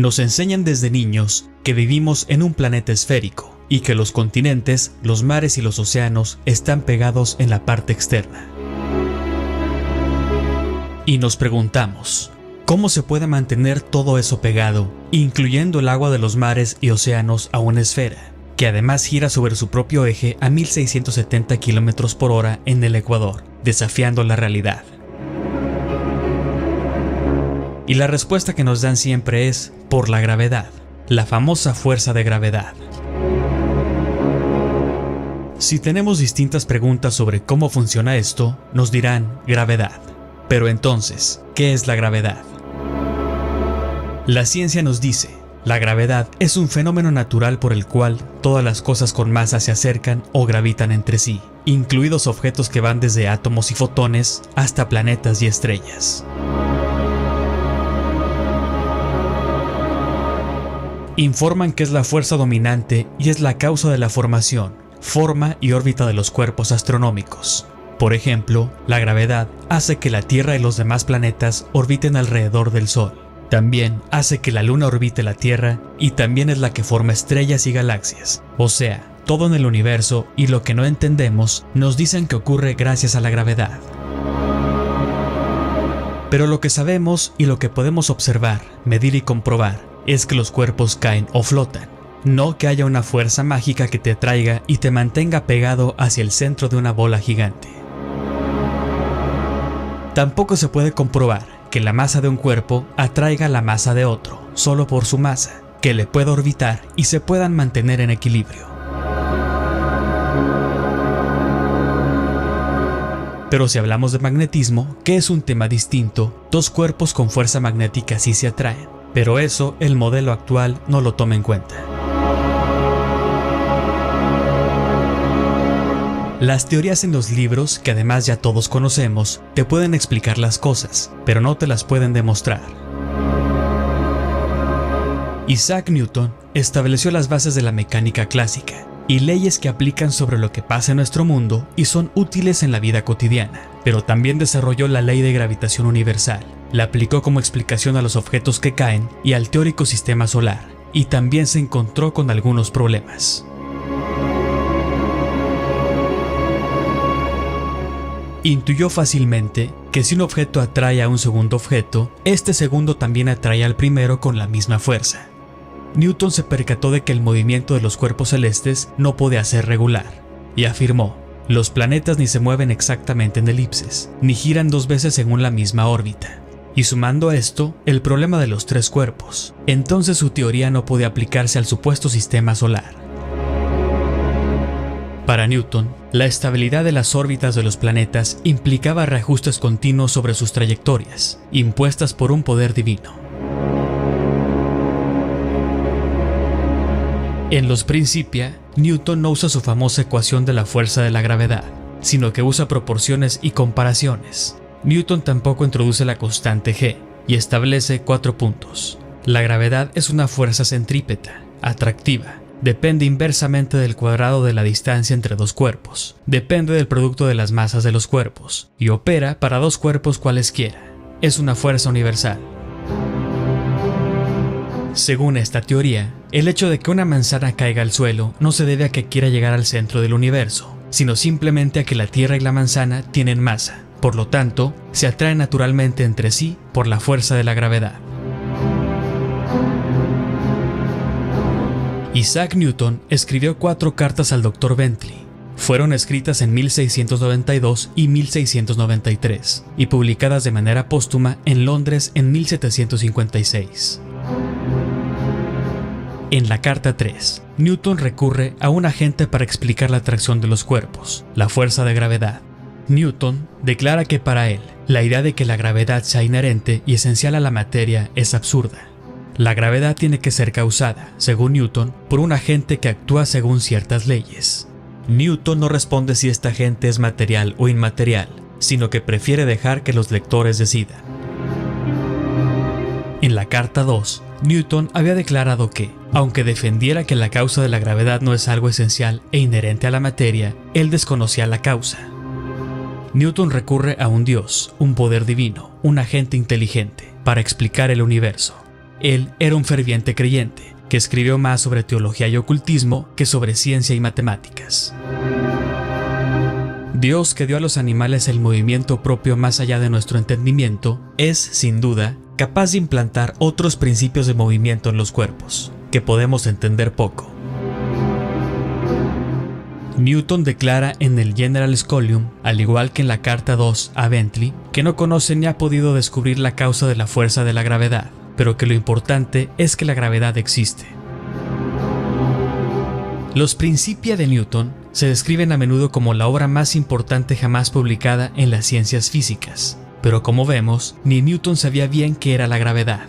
Nos enseñan desde niños que vivimos en un planeta esférico y que los continentes, los mares y los océanos están pegados en la parte externa. Y nos preguntamos, ¿cómo se puede mantener todo eso pegado, incluyendo el agua de los mares y océanos a una esfera, que además gira sobre su propio eje a 1670 km por hora en el Ecuador, desafiando la realidad? Y la respuesta que nos dan siempre es por la gravedad, la famosa fuerza de gravedad. Si tenemos distintas preguntas sobre cómo funciona esto, nos dirán gravedad. Pero entonces, ¿qué es la gravedad? La ciencia nos dice, la gravedad es un fenómeno natural por el cual todas las cosas con masa se acercan o gravitan entre sí, incluidos objetos que van desde átomos y fotones hasta planetas y estrellas. Informan que es la fuerza dominante y es la causa de la formación, forma y órbita de los cuerpos astronómicos. Por ejemplo, la gravedad hace que la Tierra y los demás planetas orbiten alrededor del Sol. También hace que la Luna orbite la Tierra y también es la que forma estrellas y galaxias. O sea, todo en el universo y lo que no entendemos nos dicen que ocurre gracias a la gravedad. Pero lo que sabemos y lo que podemos observar, medir y comprobar es que los cuerpos caen o flotan. No que haya una fuerza mágica que te atraiga y te mantenga pegado hacia el centro de una bola gigante. Tampoco se puede comprobar que la masa de un cuerpo atraiga la masa de otro, solo por su masa, que le pueda orbitar y se puedan mantener en equilibrio. Pero si hablamos de magnetismo, que es un tema distinto, dos cuerpos con fuerza magnética sí se atraen, pero eso el modelo actual no lo toma en cuenta. Las teorías en los libros, que además ya todos conocemos, te pueden explicar las cosas, pero no te las pueden demostrar. Isaac Newton estableció las bases de la mecánica clásica y leyes que aplican sobre lo que pasa en nuestro mundo y son útiles en la vida cotidiana, pero también desarrolló la ley de gravitación universal, la aplicó como explicación a los objetos que caen y al teórico sistema solar, y también se encontró con algunos problemas. Intuyó fácilmente que si un objeto atrae a un segundo objeto, este segundo también atrae al primero con la misma fuerza. Newton se percató de que el movimiento de los cuerpos celestes no podía ser regular, y afirmó, los planetas ni se mueven exactamente en elipses, ni giran dos veces según la misma órbita. Y sumando a esto, el problema de los tres cuerpos, entonces su teoría no podía aplicarse al supuesto sistema solar. Para Newton, la estabilidad de las órbitas de los planetas implicaba reajustes continuos sobre sus trayectorias, impuestas por un poder divino. En los Principia, Newton no usa su famosa ecuación de la fuerza de la gravedad, sino que usa proporciones y comparaciones. Newton tampoco introduce la constante G y establece 4 puntos. La gravedad es una fuerza centrípeta, atractiva. Depende inversamente del cuadrado de la distancia entre dos cuerpos. Depende del producto de las masas de los cuerpos y opera para dos cuerpos cualesquiera. Es una fuerza universal. Según esta teoría, el hecho de que una manzana caiga al suelo no se debe a que quiera llegar al centro del universo, sino simplemente a que la Tierra y la manzana tienen masa. Por lo tanto, se atraen naturalmente entre sí por la fuerza de la gravedad. Isaac Newton escribió 4 cartas al Dr. Bentley. Fueron escritas en 1692 y 1693 y publicadas de manera póstuma en Londres en 1756. En la carta 3, Newton recurre a un agente para explicar la atracción de los cuerpos, la fuerza de gravedad. Newton declara que para él, la idea de que la gravedad sea inherente y esencial a la materia es absurda. La gravedad tiene que ser causada, según Newton, por un agente que actúa según ciertas leyes. Newton no responde si este agente es material o inmaterial, sino que prefiere dejar que los lectores decidan. En la carta 2, Newton había declarado que, aunque defendiera que la causa de la gravedad no es algo esencial e inherente a la materia, él desconocía la causa. Newton recurre a un dios, un poder divino, un agente inteligente, para explicar el universo. Él era un ferviente creyente, que escribió más sobre teología y ocultismo que sobre ciencia y matemáticas. Dios, que dio a los animales el movimiento propio más allá de nuestro entendimiento, es, sin duda, capaz de implantar otros principios de movimiento en los cuerpos, que podemos entender poco. Newton declara en el General Scholium, al igual que en la Carta 2 a Bentley, que no conoce ni ha podido descubrir la causa de la fuerza de la gravedad, pero que lo importante es que la gravedad existe. Los Principia de Newton se describen a menudo como la obra más importante jamás publicada en las ciencias físicas, pero como vemos, ni Newton sabía bien qué era la gravedad.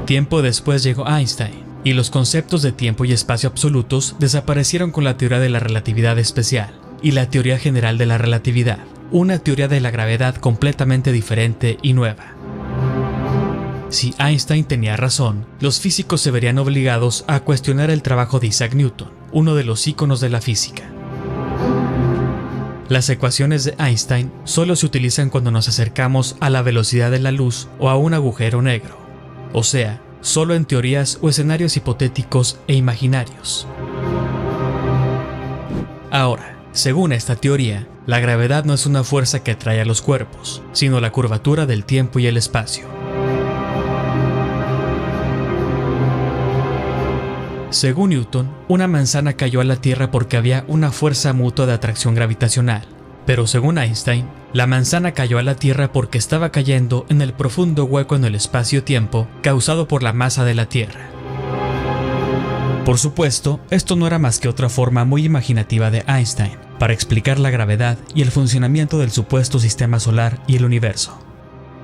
Tiempo después llegó Einstein, y los conceptos de tiempo y espacio absolutos desaparecieron con la teoría de la relatividad especial y la teoría general de la relatividad, una teoría de la gravedad completamente diferente y nueva. Si Einstein tenía razón, los físicos se verían obligados a cuestionar el trabajo de Isaac Newton, uno de los íconos de la física. Las ecuaciones de Einstein solo se utilizan cuando nos acercamos a la velocidad de la luz o a un agujero negro, o sea, solo en teorías o escenarios hipotéticos e imaginarios. Ahora, según esta teoría, la gravedad no es una fuerza que atrae a los cuerpos, sino la curvatura del tiempo y el espacio. Según Newton, una manzana cayó a la Tierra porque había una fuerza mutua de atracción gravitacional, pero según Einstein, la manzana cayó a la Tierra porque estaba cayendo en el profundo hueco en el espacio-tiempo causado por la masa de la Tierra. Por supuesto, esto no era más que otra forma muy imaginativa de Einstein para explicar la gravedad y el funcionamiento del supuesto sistema solar y el universo.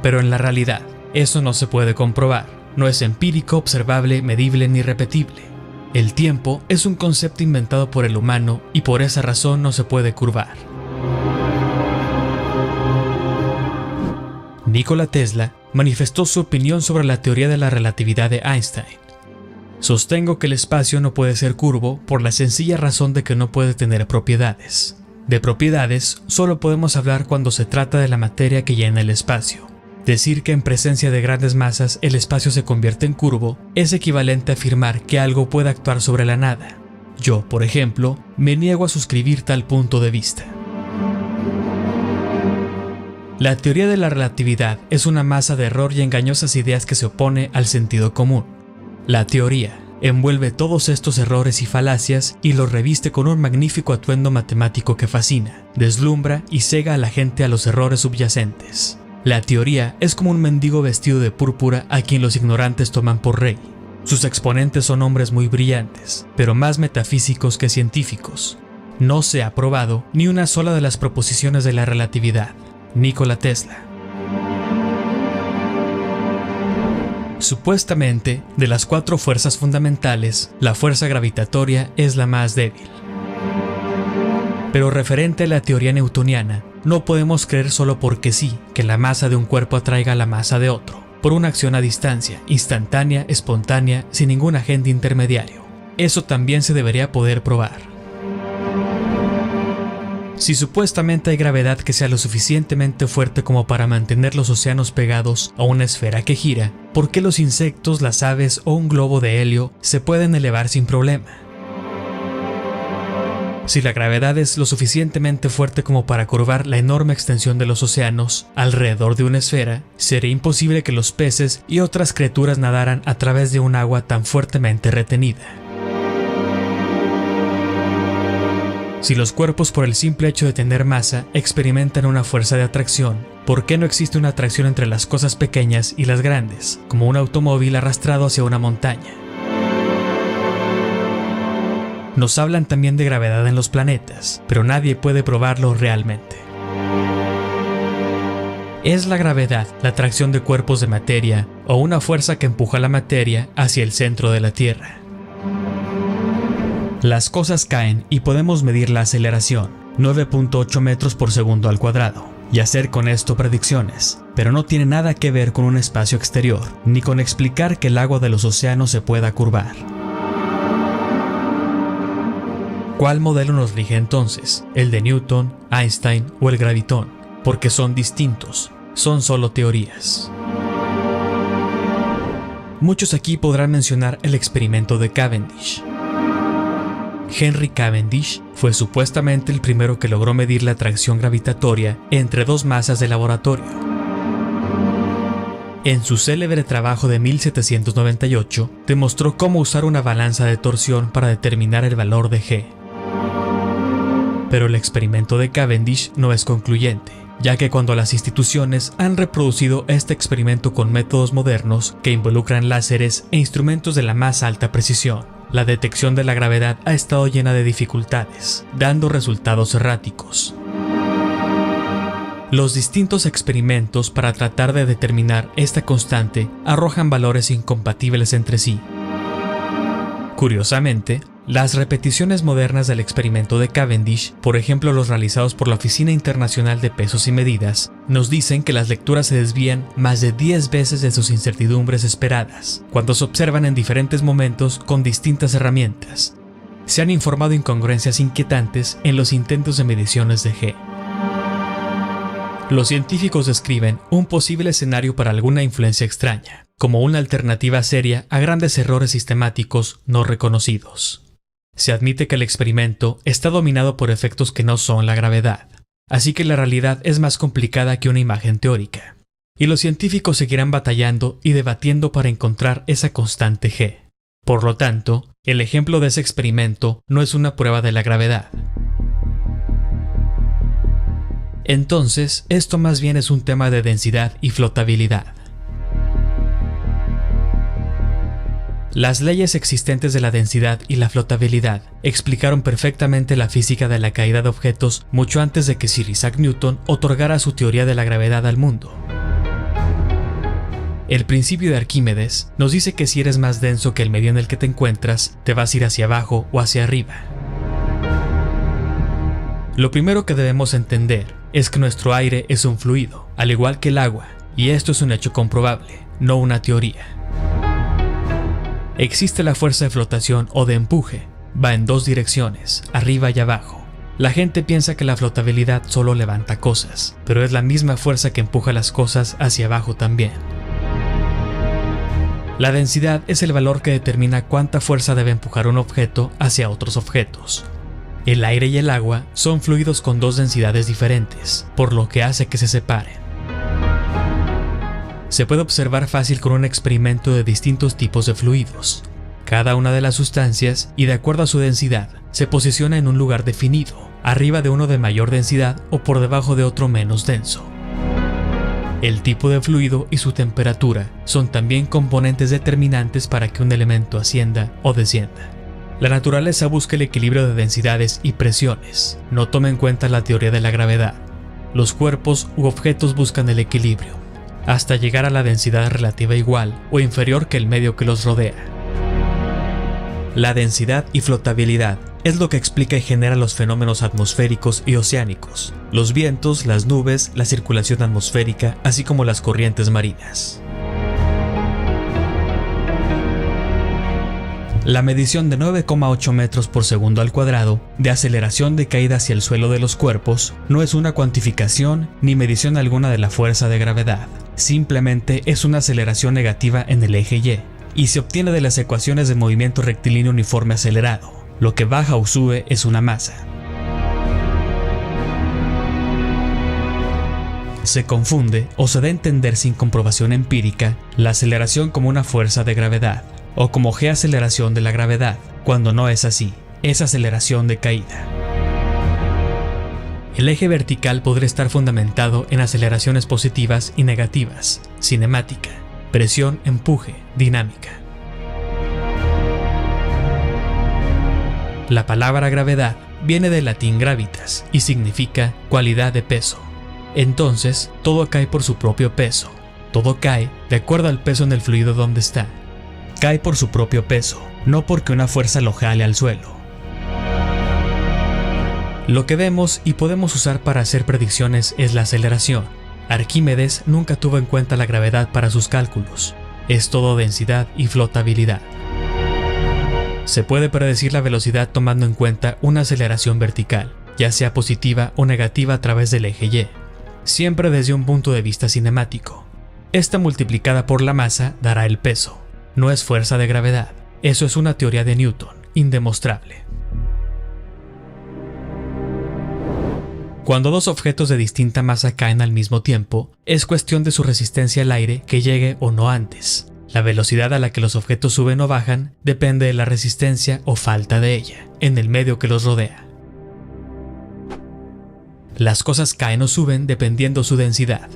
Pero en la realidad, eso no se puede comprobar, no es empírico, observable, medible ni repetible. El tiempo es un concepto inventado por el humano y por esa razón no se puede curvar. Nikola Tesla manifestó su opinión sobre la teoría de la relatividad de Einstein. Sostengo que el espacio no puede ser curvo por la sencilla razón de que no puede tener propiedades. De propiedades solo podemos hablar cuando se trata de la materia que llena el espacio. Decir que en presencia de grandes masas el espacio se convierte en curvo es equivalente a afirmar que algo puede actuar sobre la nada. Yo, por ejemplo, me niego a suscribir tal punto de vista. La teoría de la relatividad es una masa de error y engañosas ideas que se opone al sentido común. La teoría envuelve todos estos errores y falacias y los reviste con un magnífico atuendo matemático que fascina, deslumbra y cega a la gente a los errores subyacentes. La teoría es como un mendigo vestido de púrpura a quien los ignorantes toman por rey. Sus exponentes son hombres muy brillantes, pero más metafísicos que científicos. No se ha probado ni una sola de las proposiciones de la relatividad. Nikola Tesla. Supuestamente, de las 4 fuerzas fundamentales, la fuerza gravitatoria es la más débil. Pero referente a la teoría newtoniana, no podemos creer solo porque sí que la masa de un cuerpo atraiga a la masa de otro, por una acción a distancia, instantánea, espontánea, sin ningún agente intermediario. Eso también se debería poder probar. Si supuestamente hay gravedad que sea lo suficientemente fuerte como para mantener los océanos pegados a una esfera que gira, ¿por qué los insectos, las aves o un globo de helio se pueden elevar sin problema? Si la gravedad es lo suficientemente fuerte como para curvar la enorme extensión de los océanos alrededor de una esfera, sería imposible que los peces y otras criaturas nadaran a través de un agua tan fuertemente retenida. Si los cuerpos, por el simple hecho de tener masa, experimentan una fuerza de atracción, ¿por qué no existe una atracción entre las cosas pequeñas y las grandes, como un automóvil arrastrado hacia una montaña? Nos hablan también de gravedad en los planetas, pero nadie puede probarlo realmente. ¿Es la gravedad la atracción de cuerpos de materia o una fuerza que empuja la materia hacia el centro de la Tierra? Las cosas caen y podemos medir la aceleración, 9.8 metros por segundo al cuadrado, y hacer con esto predicciones, pero no tiene nada que ver con un espacio exterior, ni con explicar que el agua de los océanos se pueda curvar. ¿Cuál modelo nos rige entonces? ¿El de Newton, Einstein o el gravitón? Porque son distintos, son solo teorías. Muchos aquí podrán mencionar el experimento de Cavendish. Henry Cavendish fue supuestamente el primero que logró medir la atracción gravitatoria entre dos masas de laboratorio. En su célebre trabajo de 1798, demostró cómo usar una balanza de torsión para determinar el valor de G. Pero el experimento de Cavendish no es concluyente, ya que cuando las instituciones han reproducido este experimento con métodos modernos que involucran láseres e instrumentos de la más alta precisión, la detección de la gravedad ha estado llena de dificultades, dando resultados erráticos. Los distintos experimentos para tratar de determinar esta constante arrojan valores incompatibles entre sí. Curiosamente, las repeticiones modernas del experimento de Cavendish, por ejemplo los realizados por la Oficina Internacional de Pesos y Medidas, nos dicen que las lecturas se desvían más de 10 veces de sus incertidumbres esperadas, cuando se observan en diferentes momentos con distintas herramientas. Se han informado incongruencias inquietantes en los intentos de mediciones de G. Los científicos describen un posible escenario para alguna influencia extraña, como una alternativa seria a grandes errores sistemáticos no reconocidos. Se admite que el experimento está dominado por efectos que no son la gravedad, así que la realidad es más complicada que una imagen teórica, y los científicos seguirán batallando y debatiendo para encontrar esa constante G. Por lo tanto, el ejemplo de ese experimento no es una prueba de la gravedad. Entonces, esto más bien es un tema de densidad y flotabilidad. Las leyes existentes de la densidad y la flotabilidad explicaron perfectamente la física de la caída de objetos mucho antes de que Sir Isaac Newton otorgara su teoría de la gravedad al mundo. El principio de Arquímedes nos dice que si eres más denso que el medio en el que te encuentras, te vas a ir hacia abajo o hacia arriba. Lo primero que debemos entender es que nuestro aire es un fluido, al igual que el agua, y esto es un hecho comprobable, no una teoría. Existe la fuerza de flotación o de empuje, va en dos direcciones, arriba y abajo. La gente piensa que la flotabilidad solo levanta cosas, pero es la misma fuerza que empuja las cosas hacia abajo también. La densidad es el valor que determina cuánta fuerza debe empujar un objeto hacia otros objetos. El aire y el agua son fluidos con dos densidades diferentes, por lo que hace que se separen. Se puede observar fácil con un experimento de distintos tipos de fluidos. Cada una de las sustancias, y de acuerdo a su densidad, se posiciona en un lugar definido, arriba de uno de mayor densidad o por debajo de otro menos denso. El tipo de fluido y su temperatura son también componentes determinantes para que un elemento ascienda o descienda. La naturaleza busca el equilibrio de densidades y presiones, no toma en cuenta la teoría de la gravedad. Los cuerpos u objetos buscan el equilibrio, hasta llegar a la densidad relativa igual o inferior que el medio que los rodea. La densidad y flotabilidad es lo que explica y genera los fenómenos atmosféricos y oceánicos, los vientos, las nubes, la circulación atmosférica, así como las corrientes marinas. La medición de 9,8 metros por segundo al cuadrado de aceleración de caída hacia el suelo de los cuerpos no es una cuantificación ni medición alguna de la fuerza de gravedad, simplemente es una aceleración negativa en el eje y se obtiene de las ecuaciones de movimiento rectilíneo uniforme acelerado. Lo que baja o sube es una masa. Se confunde o se da a entender sin comprobación empírica la aceleración como una fuerza de gravedad, o como G aceleración de la gravedad, cuando no es así, es aceleración de caída. El eje vertical podría estar fundamentado en aceleraciones positivas y negativas, cinemática, presión, empuje, dinámica. La palabra gravedad viene del latín gravitas y significa cualidad de peso. Entonces, todo cae por su propio peso. Todo cae de acuerdo al peso en el fluido donde está. Cae por su propio peso, no porque una fuerza lo jale al suelo. Lo que vemos y podemos usar para hacer predicciones es la aceleración. Arquímedes nunca tuvo en cuenta la gravedad para sus cálculos. Es todo densidad y flotabilidad. Se puede predecir la velocidad tomando en cuenta una aceleración vertical, ya sea positiva o negativa a través del eje Y, siempre desde un punto de vista cinemático. Esta multiplicada por la masa dará el peso. no es fuerza de gravedad. Eso es una teoría de Newton, indemostrable. Cuando dos objetos de distinta masa caen al mismo tiempo, es cuestión de su resistencia al aire que llegue o no antes. La velocidad a la que los objetos suben o bajan depende de la resistencia o falta de ella, en el medio que los rodea. Las cosas caen o suben dependiendo su densidad.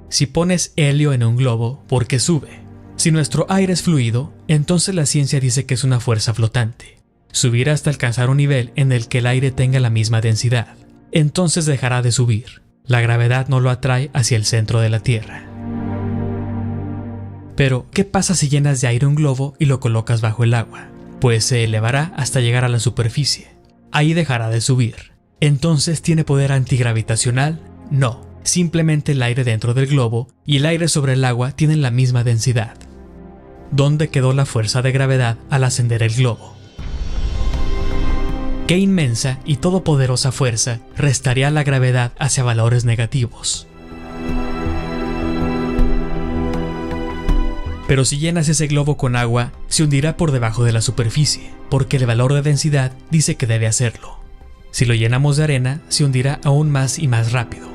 Si pones helio en un globo, ¿por qué sube? Si nuestro aire es fluido, entonces la ciencia dice que es una fuerza flotante. Subirá hasta alcanzar un nivel en el que el aire tenga la misma densidad. Entonces dejará de subir. La gravedad no lo atrae hacia el centro de la Tierra. Pero, ¿qué pasa si llenas de aire un globo y lo colocas bajo el agua? Pues se elevará hasta llegar a la superficie. Ahí dejará de subir. ¿Entonces tiene poder antigravitacional? No. Simplemente el aire dentro del globo y el aire sobre el agua tienen la misma densidad. ¿Dónde quedó la fuerza de gravedad al ascender el globo? ¿Qué inmensa y todopoderosa fuerza restaría la gravedad hacia valores negativos? Pero si llenas ese globo con agua, se hundirá por debajo de la superficie, porque el valor de densidad dice que debe hacerlo. Si lo llenamos de arena, se hundirá aún más y más rápido.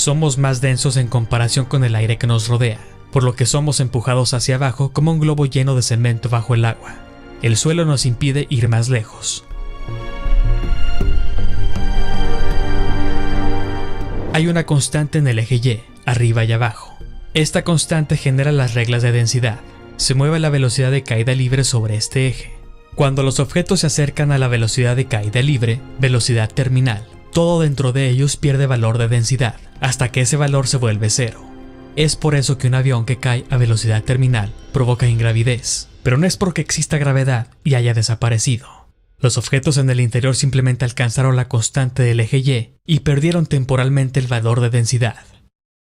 Somos más densos en comparación con el aire que nos rodea, por lo que somos empujados hacia abajo como un globo lleno de cemento bajo el agua. El suelo nos impide ir más lejos. Hay una constante en el eje Y, arriba y abajo. Esta constante genera las reglas de densidad. Se mueve la velocidad de caída libre sobre este eje. Cuando los objetos se acercan a la velocidad de caída libre, velocidad terminal, todo dentro de ellos pierde valor de densidad, hasta que ese valor se vuelve cero. Es por eso que un avión que cae a velocidad terminal provoca ingravidez, pero no es porque exista gravedad y haya desaparecido. Los objetos en el interior simplemente alcanzaron la constante del eje Y perdieron temporalmente el valor de densidad.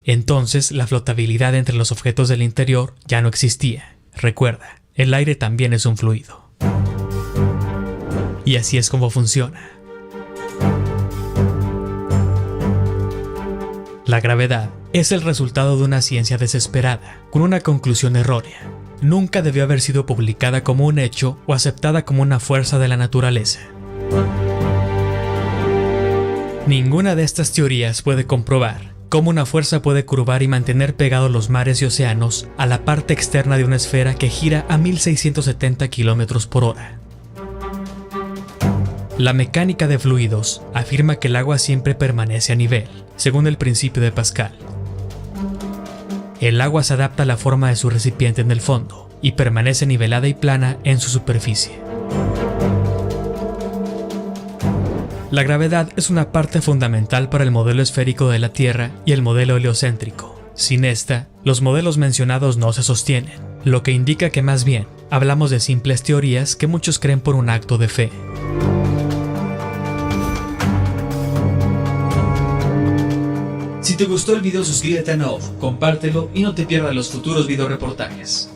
Entonces, la flotabilidad entre los objetos del interior ya no existía. Recuerda, el aire también es un fluido. Y así es como funciona. La gravedad es el resultado de una ciencia desesperada, con una conclusión errónea. Nunca debió haber sido publicada como un hecho o aceptada como una fuerza de la naturaleza. Ninguna de estas teorías puede comprobar cómo una fuerza puede curvar y mantener pegados los mares y océanos a la parte externa de una esfera que gira a 1670 km por hora. La mecánica de fluidos afirma que el agua siempre permanece a nivel, según el principio de Pascal. El agua se adapta a la forma de su recipiente en el fondo y permanece nivelada y plana en su superficie. La gravedad es una parte fundamental para el modelo esférico de la Tierra y el modelo heliocéntrico. Sin esta, los modelos mencionados no se sostienen, lo que indica que más bien hablamos de simples teorías que muchos creen por un acto de fe. Si te gustó el video, suscríbete a Nove, compártelo y no te pierdas los futuros videoreportajes.